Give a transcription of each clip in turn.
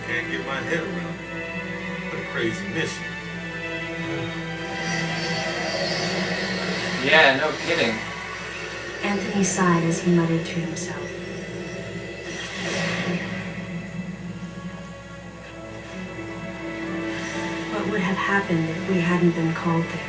still can't get my head around it. What a crazy mission. Yeah, no kidding. Anthony sighed as he muttered to himself. What would have happened if we hadn't been called there?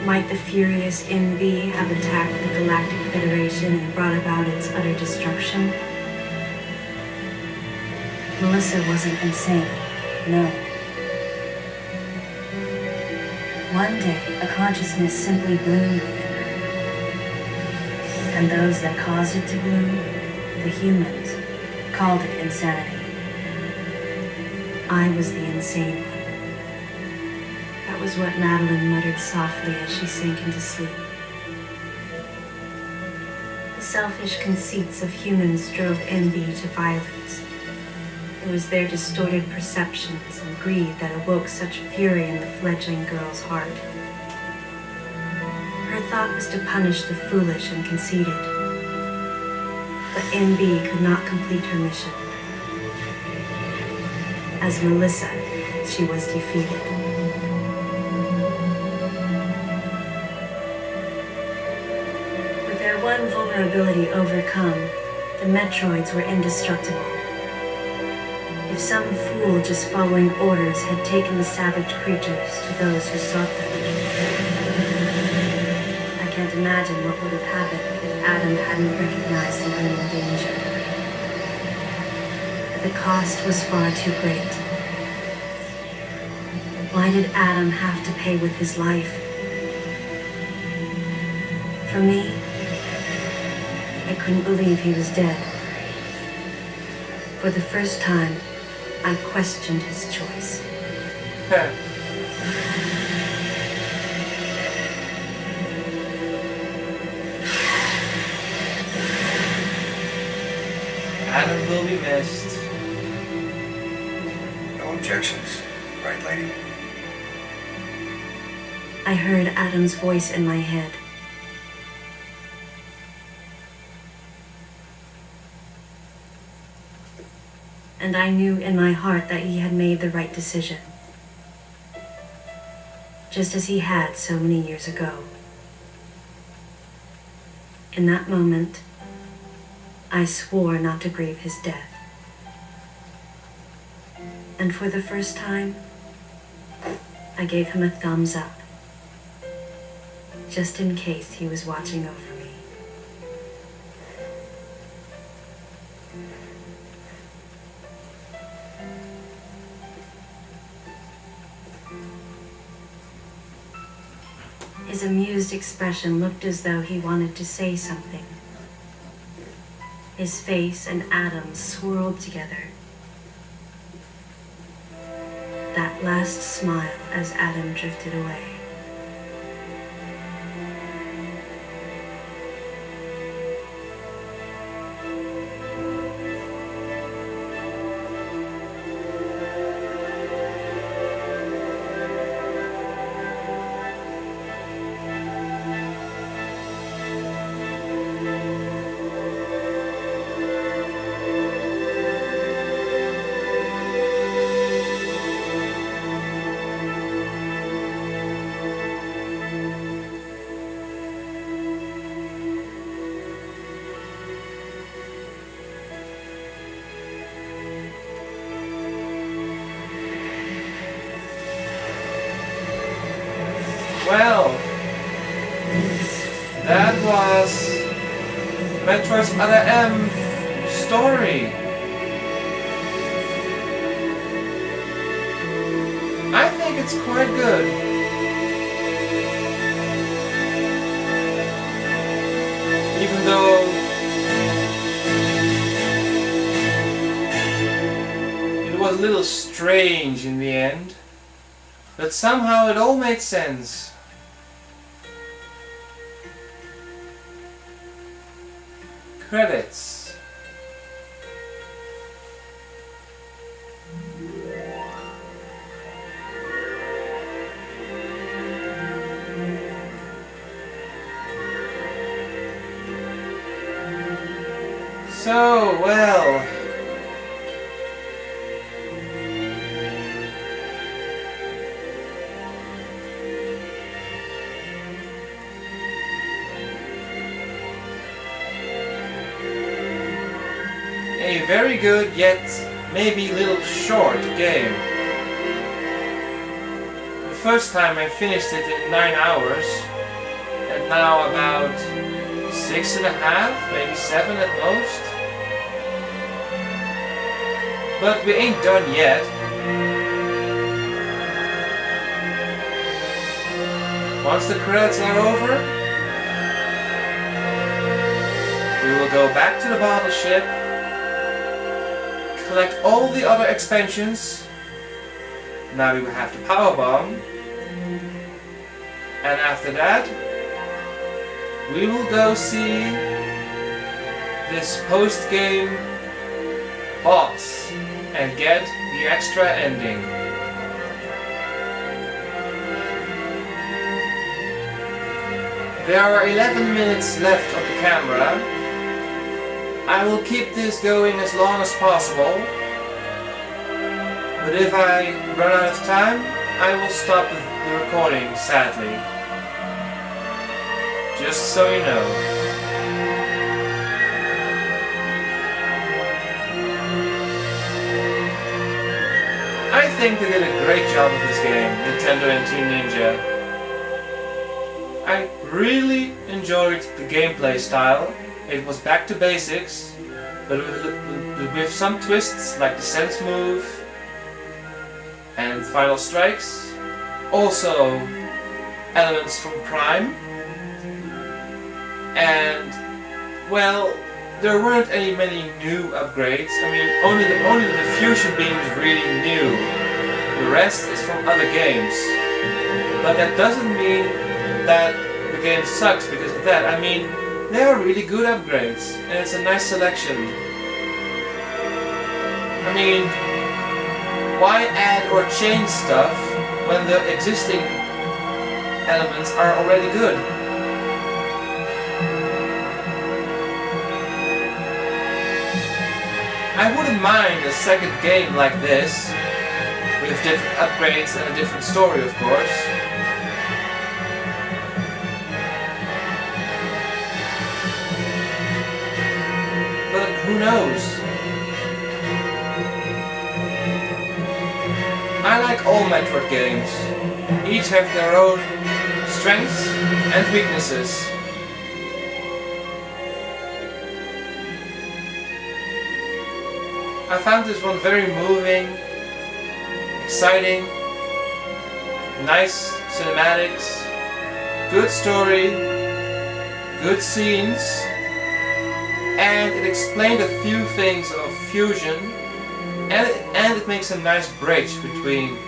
Might the furious MB have attacked the Galactic Federation and brought about its utter destruction? Melissa wasn't insane, no. One day, a consciousness simply bloomed within her. And those that caused it to bloom, the humans, called it insanity. I was the insane one. That was what Madeline muttered softly as she sank into sleep. The selfish conceits of humans drove envy to violence. It was their distorted perceptions and greed that awoke such fury in the fledgling girl's heart. Her thought was to punish the foolish and conceited. But MB could not complete her mission. As Melissa, she was defeated. With their one vulnerability overcome, the Metroids were indestructible. If some fool just following orders had taken the savage creatures to those who sought them. I can't imagine what would have happened if Adam hadn't recognized the looming danger. The cost was far too great. Why did Adam have to pay with his life? For me, I couldn't believe he was dead. For the first time, I questioned his choice. Adam will be missed. No objections, right, lady? I heard Adam's voice in my head. And I knew in my heart that he had made the right decision. Just as he had so many years ago. In that moment, I swore not to grieve his death. And for the first time, I gave him a thumbs up. Just in case he was watching over me. His amused expression looked as though he wanted to say something. His face and Adam's swirled together. That last smile as Adam drifted away. Well, that was Metroid's Other M story. I think it's quite good. Even though it was a little strange in the end, but somehow it all made sense. Credits. So, well, a very good yet maybe little short game. The first time I finished it in 9 hours, and now about 6.5, maybe 7 at most. But we ain't done yet. Once the credits are over, we will go back to the battleship, collect all the other expansions. Now we will have the power bomb, and after that we will go see this post-game boss and get the extra ending. There are 11 minutes left of the camera. I will keep this going as long as possible, but if I run out of time, I will stop the recording, sadly. Just so you know. I think they did a great job with this game, Nintendo and Team Ninja. I really enjoyed the gameplay style. It was back to basics, but with some twists like the sense move and final strikes. Also elements from Prime. And, well, there weren't many new upgrades. I mean, only the fusion beam is really new. The rest is from other games. But that doesn't mean that the game sucks because of that. I mean, they are really good upgrades, and it's a nice selection. I mean, why add or change stuff when the existing elements are already good? I wouldn't mind a second game like this, with different upgrades and a different story, of course. But who knows? I like all Metroid games. Each have their own strengths and weaknesses. I found this one very moving, exciting, nice cinematics, good story, good scenes, and it explained a few things of fusion, and it makes a nice bridge between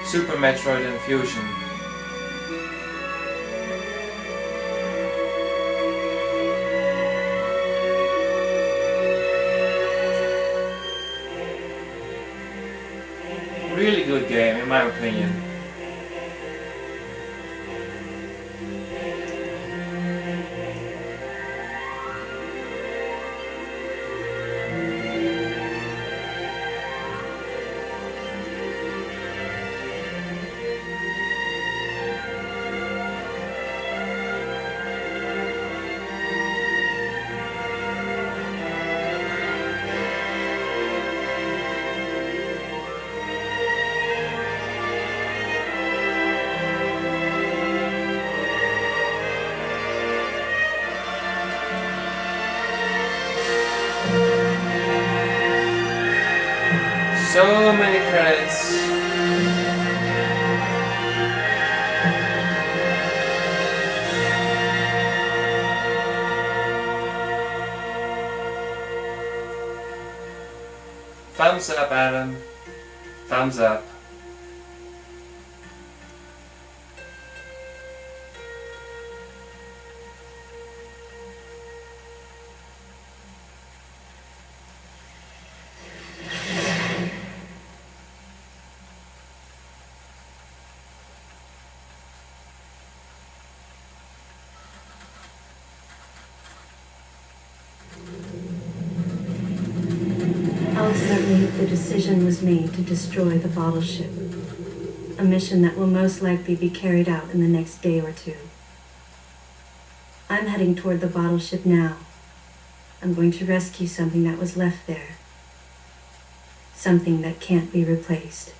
Super Metroid and Fusion. Really good game, in my opinion. So many credits. Thumbs up, Adam. Thumbs up. Ultimately, the decision was made to destroy the battleship. A mission that will most likely be carried out in the next day or two. I'm heading toward the battleship now. I'm going to rescue something that was left there something that can't be replaced.